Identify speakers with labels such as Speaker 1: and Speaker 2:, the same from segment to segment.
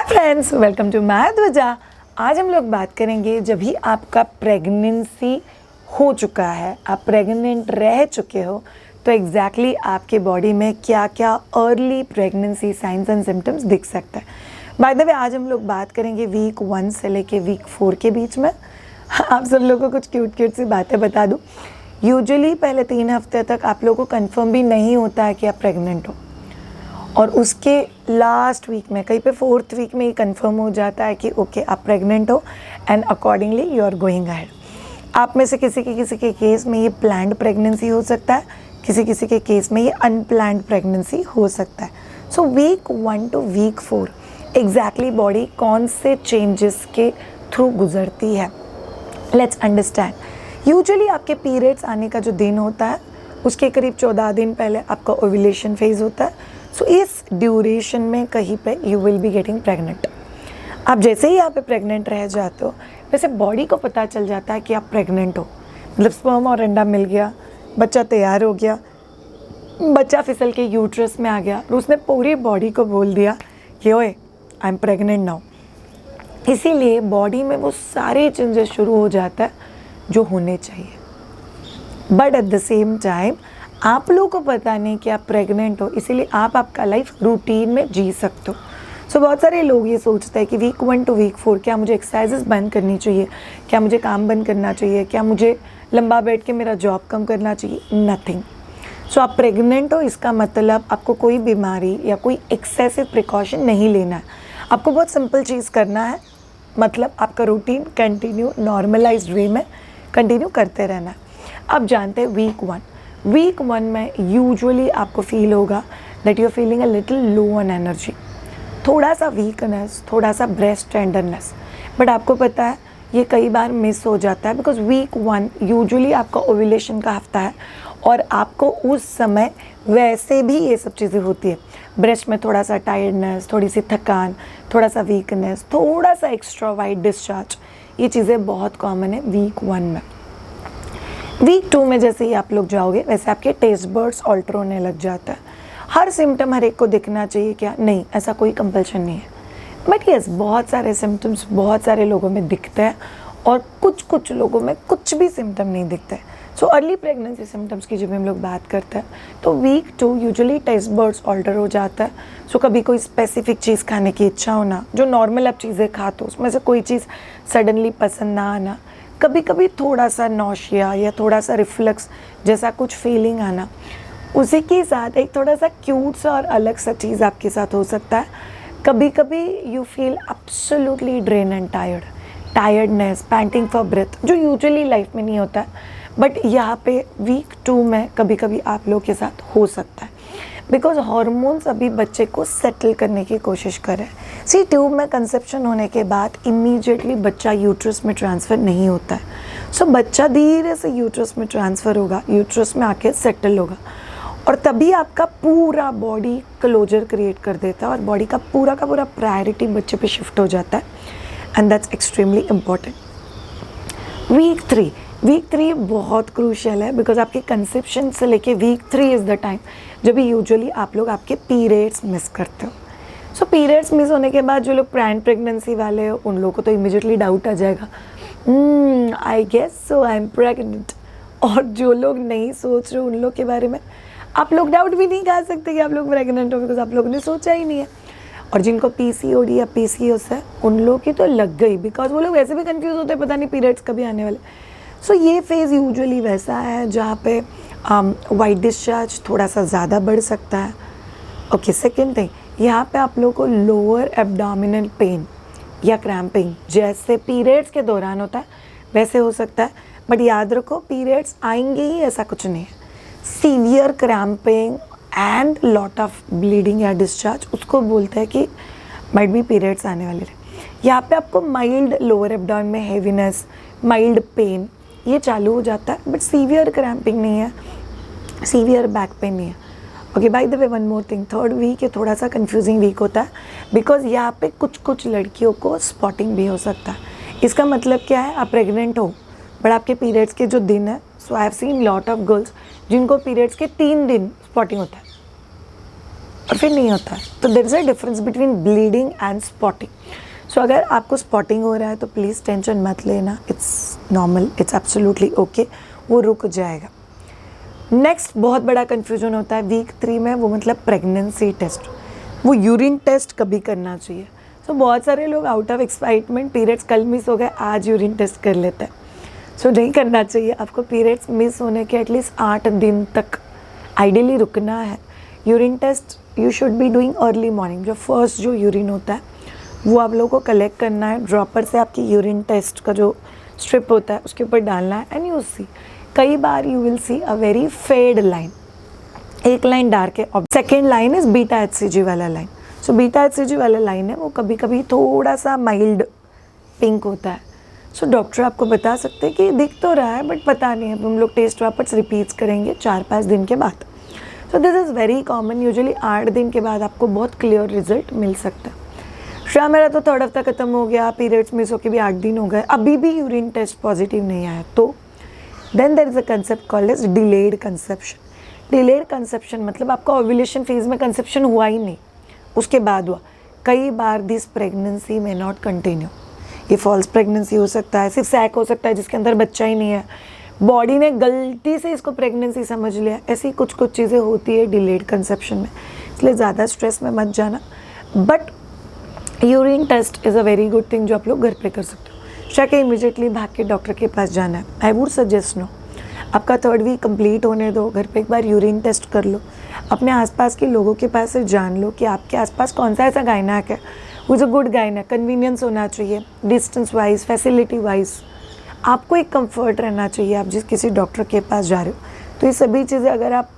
Speaker 1: Friends, welcome to my ध्वजा। आज हम लोग बात करेंगे जब भी आपका प्रेगनेंसी हो चुका है, आप प्रेग्नेंट रह चुके हो, तो एग्जैक्टली आपके बॉडी में क्या क्या early pregnancy science and symptoms दिख सकता है। बाय द वे, आज हम लोग बात करेंगे वीक 1 से लेके वीक 4 के बीच में। आप सब लोगों को कुछ क्यूट सी बातें बता दूँ। यूजुअली पहले 3 हफ्ते तक आप लोगों को कंफर्म भी नहीं होता है कि आप प्रेग्नेंट हो, और उसके लास्ट वीक में, कहीं पे 4th वीक में ही कंफर्म हो जाता है कि ओके आप प्रेग्नेंट हो, and accordingly you are going ahead. आप में से किसी के केस में ये प्लान्ड प्रेगनेंसी हो सकता है, किसी के केस में ये अनप्लान्ड प्रेगनेंसी हो सकता है। So week 1 to week 4 exactly body कौन से चेंजेस के थ्रू गुजरती है, लेट्स अंडरस्टैंड। यूजुअली आपके पीरियड्स आने का जो दिन होता है उसके करीब 14 दिन पहले आपका ओव्यूलेशन फेज होता है। सो इस ड्यूरेशन में कहीं पे you will be getting pregnant. आप जैसे ही यहाँ पे प्रेग्नेंट रह जाते हो, वैसे बॉडी को पता चल जाता है कि आप प्रेग्नेंट हो। मतलब स्पर्म और अंडा मिल गया, बच्चा तैयार हो गया, बच्चा फिसल के यूट्रस में आ गया और उसने पूरी बॉडी को बोल दिया कि ओए आई एम प्रेग्नेंट नाउ। इसीलिए बॉडी में वो सारे चेंजेस शुरू हो जाता है जो होने चाहिए। But at the same time आप लोगों को पता नहीं कि आप प्रेग्नेंट हो, इसीलिए आप आपका लाइफ रूटीन में जी सकते हो। सो बहुत सारे लोग ये सोचते हैं कि वीक 1 टू वीक 4 क्या मुझे एक्सरसाइजेस बंद करनी चाहिए, क्या मुझे काम बंद करना चाहिए, क्या मुझे लंबा बैठ के मेरा जॉब कम करना चाहिए। नथिंग। सो आप प्रेग्नेंट हो, इसका मतलब आपको कोई बीमारी या कोई एक्सेसिव प्रिकॉशन नहीं लेना है। आपको बहुत सिंपल चीज़ करना है, मतलब आपका रूटीन कंटिन्यू नॉर्मलाइज्ड वे में कंटिन्यू करते रहना है। अब जानते हैं वीक 1 में यूजुअली आपको फील होगा that you are feeling a little low on energy, थोड़ा सा वीकनेस, थोड़ा सा ब्रेस्ट टेंडरनेस। बट आपको पता है ये कई बार मिस हो जाता है, बिकॉज वीक 1 यूजुअली आपका ओव्यूलेशन का हफ्ता है और आपको उस समय वैसे भी ये सब चीज़ें होती है। ब्रेस्ट में थोड़ा सा टायर्डनेस, थोड़ी सी थकान, थोड़ा सा वीकनेस, थोड़ा सा एक्स्ट्रा वाइट डिस्चार्ज, ये चीज़ें बहुत कॉमन है वीक 1 में। वीक 2 में जैसे ही आप लोग जाओगे वैसे आपके टेस्ट बर्ड्स ऑल्टर होने लग जाता है। हर सिम्टम हर एक को दिखना चाहिए क्या? नहीं, ऐसा कोई कंपल्शन नहीं है। बट यस, बहुत सारे सिम्टम्स बहुत सारे लोगों में दिखते हैं और कुछ लोगों में कुछ भी सिम्टम नहीं दिखते। सो अर्ली प्रेगनेंसी सिम्टम्स की जब हम लोग बात करते हैं तो week 2 usually taste buds alter हो जाता है। सो कभी कोई स्पेसिफिक चीज़ खाने की इच्छा होना, जो नॉर्मल आप चीज़ें खाते हो उसमें से कोई चीज़ सडनली पसंद ना आना, कभी कभी थोड़ा सा नौशिया या थोड़ा सा रिफ्लक्स जैसा कुछ फीलिंग आना, उसी के साथ एक थोड़ा सा क्यूट सा और अलग सा चीज़ आपके साथ हो सकता है। कभी कभी you feel absolutely drain and tiredness, panting for breath, जो यूजुअली लाइफ में नहीं होता है बट यहाँ पे वीक 2 में कभी कभी आप लोग के साथ हो सकता है, बिकॉज हार्मोन्स अभी बच्चे को सेटल करने की कोशिश कर रहे हैं। सी ट्यूब में कंसेप्शन होने के बाद इमीडिएटली बच्चा यूट्रस में ट्रांसफ़र नहीं होता है। सो बच्चा धीरे से यूट्रस में ट्रांसफ़र होगा, यूट्रस में आके सेटल होगा और तभी आपका पूरा बॉडी क्लोजर क्रिएट कर देता है और बॉडी का पूरा प्रायोरिटी बच्चे पे शिफ्ट हो जाता है, and that's extremely important. Week 3 बहुत क्रूशियल है, बिकॉज आपके कंसेप्शन से लेके वीक 3 इज़ द टाइम जब यूजुअली आप लोग आपके पीरियड्स मिस करते हो। सो पीरियड्स मिस होने के बाद जो लोग प्लान्ड प्रेगनेंसी वाले हो उन लोगों को तो इमीडिएटली डाउट आ जाएगा, I guess so I am pregnant. और जो लोग नहीं सोच रहे उन लोग के बारे में आप लोग डाउट भी नहीं कर सकते कि आप लोग प्रेग्नेंट हो, बिकॉज आप लोगों ने सोचा ही नहीं है। और जिनको पीसीओडी या पीसीओएस है उन लोग की तो लग गई, बिकॉज वो लोग वैसे भी कंफ्यूज होते हैं, पता नहीं पीरियड्स कभी आने वाले। सो ये फेज़ यूजुअली वैसा है जहाँ पे वाइट डिस्चार्ज थोड़ा सा ज़्यादा बढ़ सकता है। ओके, सेकेंड थिंग, यहाँ पे आप लोगों को लोअर एब्डोमिनल पेन या क्रैम्पिंग जैसे पीरियड्स के दौरान होता है वैसे हो सकता है। बट याद रखो, पीरियड्स आएंगे ही ऐसा कुछ नहीं है। Severe cramping and lot of bleeding या डिस्चार्ज, उसको बोलते हैं कि माइट बी पीरियड्स आने वाले रहे। यहाँ पे आपको माइल्ड लोअर एब्डोमेन में हेवीनेस, माइल्ड पेन ये चालू हो जाता है, बट सीवियर क्रैम्पिंग नहीं है, सीवियर बैक पेन नहीं है। Okay, by the way one more thing, 3rd week ये थोड़ा सा कंफ्यूजिंग वीक होता है, बिकॉज यहाँ पे कुछ लड़कियों को स्पॉटिंग भी हो सकता है। इसका मतलब क्या है, आप प्रेग्नेंट हो बट आपके पीरियड्स के जो दिन है, so I have seen lot of girls जिनको पीरियड्स के 3 दिन स्पॉटिंग होता है। और फिर नहीं होता है। तो there is a difference between bleeding and spotting. So अगर आपको स्पॉटिंग हो रहा है तो प्लीज़ टेंशन मत लेना, it's normal, it's absolutely okay, वो रुक जाएगा। नेक्स्ट बहुत बड़ा कन्फ्यूजन होता है वीक 3 में, वो मतलब प्रेगनेंसी टेस्ट। वो यूरिन टेस्ट कभी करना चाहिए। सो बहुत सारे लोग आउट ऑफ एक्साइटमेंट पीरियड्स कल मिस हो गए आज यूरिन टेस्ट कर लेते हैं। सो नहीं करना चाहिए। आपको पीरियड्स मिस होने के एटलीस्ट 8 दिन तक आइडियली रुकना है। Urine test you should be doing early morning. जो फर्स्ट जो यूरिन होता है वो आप लोगों को कलेक्ट करना है, ड्रॉपर से आपकी यूरिन टेस्ट का जो स्ट्रिप होता है उसके ऊपर डालना है एंड यू सी। कई बार you will see a very fade line, एक लाइन डार्क है और second line is beta HCG वाला लाइन। सो बीटा HCG वाला लाइन है वो कभी कभी थोड़ा सा माइल्ड पिंक होता है। सो डॉक्टर आपको बता सकते हैं कि दिख तो रहा है बट पता नहीं है। अब हम लोग टेस्ट वापस रिपीट करेंगे 4-5 दिन के बाद। So this is very common. Usually 8 दिन के बाद आपको बहुत क्लियर रिजल्ट मिल सकता है। शायद मेरा तो 3rd हफ्ता खत्म हो गया, पीरियड्स मिस होकर भी 8 दिन हो गए, अभी भी यूरिन टेस्ट पॉजिटिव नहीं आया, तो then there is a concept called as delayed conception. Delayed conception मतलब आपका ओव्यूलेशन फेज में कंसेप्शन हुआ ही नहीं, उसके बाद हुआ। कई बार दिस प्रेगनेंसी में नॉट कंटिन्यू। ये फॉल्स प्रेगनेंसी हो सकता है, सिर्फ सैक हो सकता है जिसके अंदर बच्चा ही नहीं है, बॉडी ने गलती से इसको प्रेगनेंसी समझ लिया। ऐसी कुछ चीज़ें होती है डिलेड कंसेप्शन में, इसलिए ज़्यादा स्ट्रेस में मत जाना। But urine test is a very good thing जो आप लोग घर पे कर सकते हो। शायद इमीडिएटली भाग के डॉक्टर के पास जाना है, आई वुड सजेस्ट नो। आपका 3rd वीक कंप्लीट होने दो, घर पे एक बार यूरिन टेस्ट कर लो, अपने आसपास के लोगों के पास से जान लो कि आपके आसपास कौन सा ऐसा गायनाक है वो जो गुड गायनाक। कन्वीनियंस होना चाहिए, डिस्टेंस वाइज, फैसिलिटी वाइज, आपको एक कंफर्ट रहना चाहिए। आप जिस किसी डॉक्टर के पास जा रहे हो तो ये सभी चीज़ें अगर आप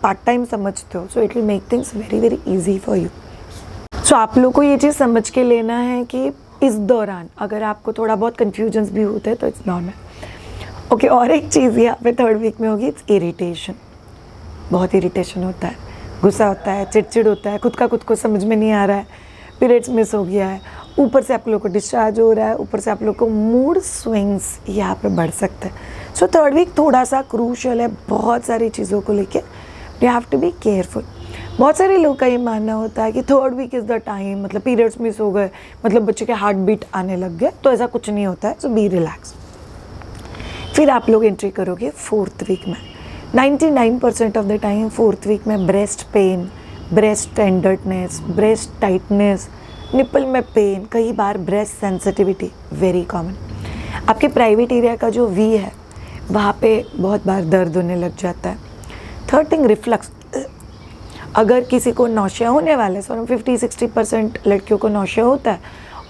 Speaker 1: पार्ट टाइम समझते हो so it will make things very very easy for you. So आप लोग को ये चीज़ समझ के लेना है कि इस दौरान अगर आपको थोड़ा बहुत कन्फ्यूजन्स भी होते हैं तो इट्स नॉर्मल। ओके, और एक चीज़ यहाँ पे 3rd वीक में होगी, इट्स इरिटेशन। बहुत इरिटेशन होता है, गुस्सा होता है, चिड़चिड़ होता है, खुद को समझ में नहीं आ रहा है, पीरियड्स मिस हो गया है, ऊपर से आप लोग को डिस्चार्ज हो रहा है, ऊपर से आप लोग को मूड स्विंग्स यहाँ पे बढ़ सकता है। सो 3rd वीक थोड़ा सा क्रूशियल है बहुत सारी चीज़ों को लेके, you have to be careful. बहुत सारे लोग का ये मानना होता है कि 3rd week is the time, मतलब पीरियड्स मिस हो गए मतलब बच्चे के हार्ट बीट आने लग गए, तो ऐसा कुछ नहीं होता है। So be relax. फिर आप लोग एंट्री करोगे 4th वीक में। 99% of the time 4th week में breast pain, breast tenderness, breast tightness, nipple में पेन, कई बार ब्रेस्ट सेंसिटिविटी, वेरी कॉमन। आपके प्राइवेट एरिया का जो वी है वहाँ पे बहुत बार दर्द होने लग जाता है। 3rd thing reflux. अगर किसी को नौशिया होने वाला है, सो 50-60% लड़कियों को नौशिया होता है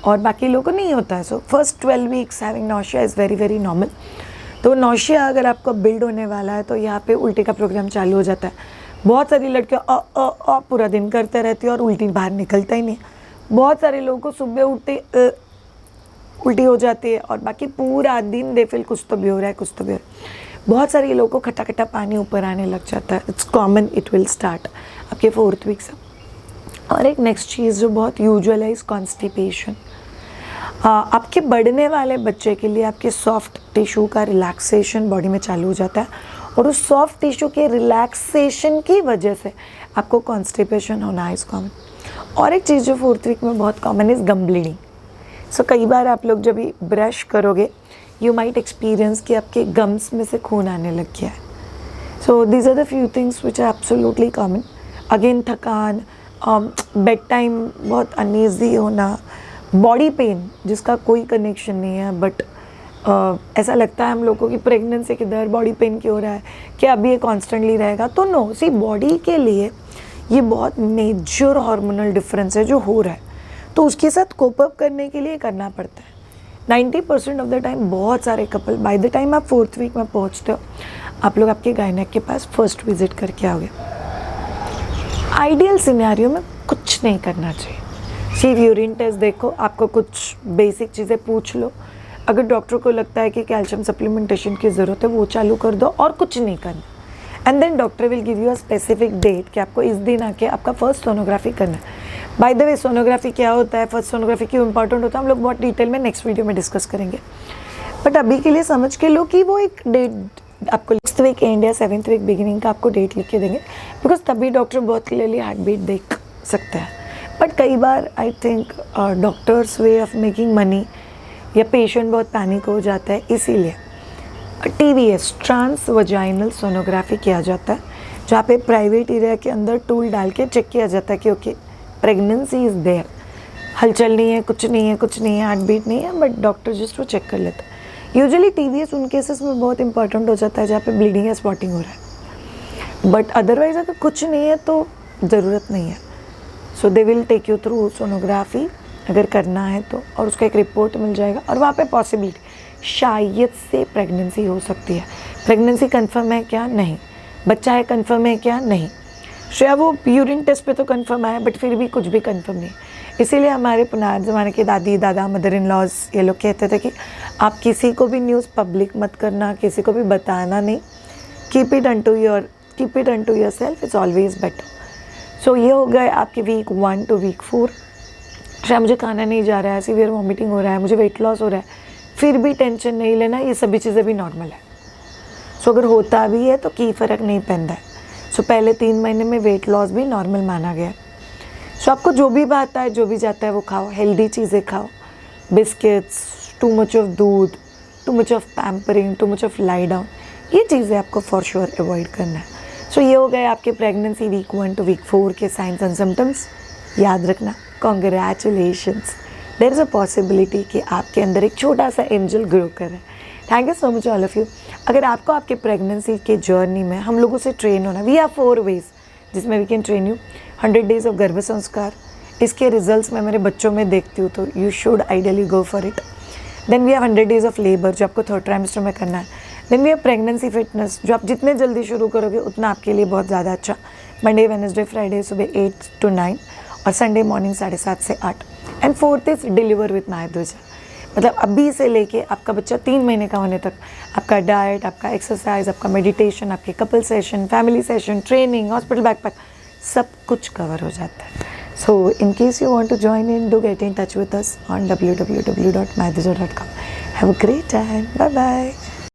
Speaker 1: और बाकी लोगों को नहीं होता है। So first 12 weeks having nausea is very very normal. तो नौशिया अगर आपको बिल्ड होने वाला है तो यहाँ पे उल्टी का प्रोग्राम चालू हो जाता है। बहुत सारी लड़कियाँ पूरा दिन करते रहती है और उल्टी बाहर निकलता ही नहीं। बहुत सारे लोगों को सुबह उठते उल्टी हो जाती है और बाकी पूरा दिन दे फील कुछ तो भी हो रहा है, कुछ तो भी हो रहा है। बहुत सारे लोगों को खट्टा खट्टा पानी ऊपर आने लग जाता है। It's common, it will start आपके 4th वीक से। और एक नेक्स्ट चीज़ जो बहुत यूजुअल है इज़ कॉन्स्टिपेशन। आपके बढ़ने वाले बच्चे के लिए आपके सॉफ्ट टिश्यू का रिलैक्सेशन बॉडी में चालू हो जाता है और उस सॉफ्ट टिश्यू के रिलैक्सेशन की वजह से आपको कॉन्स्टिपेशन होना इज़ कॉमन। और एक चीज़ जो 4th वीक में बहुत कॉमन इज़ गम ब्लीडिंग। सो कई बार आप लोग जब भी ब्रश करोगे यू माइट एक्सपीरियंस कि आपके गम्स में से खून आने लग गया है। So these are the few things which are absolutely common. Again थकान, बेड टाइम बहुत अनईजी होना, बॉडी पेन जिसका कोई कनेक्शन नहीं है बट ऐसा लगता है हम लोगों की प्रेगनेंसी के दर बॉडी पेन क्यों हो रहा है, क्या अभी ये कॉन्स्टेंटली रहेगा? तो नो, सी बॉडी के लिए ये बहुत मेजर हार्मोनल डिफरेंस है जो हो रहा है, तो उसके साथ कोप अप करने के लिए करना पड़ता है। 90% ऑफ द टाइम बहुत सारे कपल बाय द टाइम आप 4th वीक में पहुंचते हो आप लोग आपके गायनेक के पास फर्स्ट विजिट करके आओगे। आइडियल सिनेरियो में कुछ नहीं करना चाहिए, सिर्फ यूरिन टेस्ट देखो, आपको कुछ बेसिक चीज़ें पूछ लो, अगर डॉक्टर को लगता है कि कैल्शियम सप्लीमेंटेशन की ज़रूरत है वो चालू कर दो और कुछ नहीं करना। And then doctor will give you a specific date कि आपको इस दिन आके आपका फर्स्ट सोनोग्राफी करना है। बाय द वे सोनोग्राफी क्या होता है, फर्स्ट सोनोग्राफी क्यों इंपॉर्टेंट होता है, हम लोग बहुत डिटेल में नेक्स्ट वीडियो में डिस्कस करेंगे। बट अभी के लिए समझ के लो कि वो एक डेट आपको 6th वीक एंड या 7th वीक बिगिनिंग का आपको डेट लिख के देंगे, बिकॉज तभी डॉक्टर बहुत क्लियरली हार्ट बीट देख सकता है। बट कई बार I think doctors way of making money या पेशेंट बहुत पैनिक हो जाता है, इसीलिए TVS ट्रांस वजाइनल सोनोग्राफी किया जाता है, जहाँ पे प्राइवेट एरिया के अंदर टूल डाल के चेक किया जाता है कि ओके प्रेगनेंसी इज़ देयर, हलचल नहीं है, कुछ नहीं है, कुछ नहीं है, हार्ट बीट नहीं है, बट डॉक्टर जस्ट वो चेक कर लेता है। यूजुअली TVS उन केसेस में बहुत इंपॉर्टेंट हो जाता है जहाँ पे ब्लीडिंग या स्पॉटिंग हो रहा है, बट अदरवाइज अगर कुछ नहीं है तो ज़रूरत नहीं है। So they will take you through sonography अगर करना है तो, और उसका एक रिपोर्ट मिल जाएगा, और वहाँ पे पॉसिबिलिटी शायद से प्रेगनेंसी हो सकती है। प्रेगनेंसी कंफर्म है क्या? नहीं। बच्चा है कंफर्म है क्या? नहीं। शायद वो यूरिन टेस्ट पे तो कंफर्म है, बट फिर भी कुछ भी कंफर्म नहीं। इसीलिए हमारे पुराने ज़माने के दादी दादा मदर इन लॉज ये लोग कहते थे कि आप किसी को भी न्यूज़ पब्लिक मत करना, किसी को भी बताना नहीं, keep it unto yourself, it's always better. So ये हो गए आपके वीक 1 to वीक 4। शायद मुझे खाना नहीं जा रहा है, सीवियर वॉमिटिंग हो रहा है, मुझे वेट लॉस हो रहा है, फिर भी टेंशन नहीं लेना, ये सभी चीज़ें भी नॉर्मल है। सो अगर होता भी है तो की फ़र्क नहीं पैंता है। सो पहले 3 महीने में वेट लॉस भी नॉर्मल माना गया है। सो आपको जो भी आता है, जो भी जाता है वो खाओ, हेल्दी चीज़ें खाओ, बिस्किट्स, टू मच ऑफ दूध, too much of pampering, too much of lie down, ये चीज़ें आपको फॉर श्योर अवॉइड करना है। सो ये हो गए आपके प्रेगनेंसी वीक 1 to वीक 4 के साइंस एंड सिम्टम्स। याद रखना, congratulations, there is a possibility कि आपके अंदर एक छोटा सा एंजल ग्रो कर रहा है। Thank you so much all of you. अगर आपको आपके प्रेगनेंसी के जर्नी में हम लोगों से ट्रेन होना, वी हैव 4 वेज जिसमें we can train you. 100 days of गर्भ संस्कार, इसके रिजल्ट्स मैं मेरे बच्चों में देखती हूँ, तो you should ideally go for it. Then we have 100 days of labour, जो आपको 3rd ट्राइमेस्टर में करना है। Then we have pregnancy fitness, जो आप जितने जल्दी शुरू करोगे उतना आपके लिए बहुत ज़्यादा अच्छा। मंडे वेडनेसडे फ्राइडे सुबह 8 to 9 और संडे मॉर्निंग 7:30 से 8। And 4th is deliver with मायध्वजा, मतलब अभी से लेके आपका बच्चा 3 महीने का होने तक आपका डाइट, आपका एक्सरसाइज, आपका मेडिटेशन, आपके couple session, family session, training, hospital backpack, सब कुछ कवर हो जाता है। So in case you want to join in, do get in touch with us on www.myadhija.com. Have a great time. Bye bye.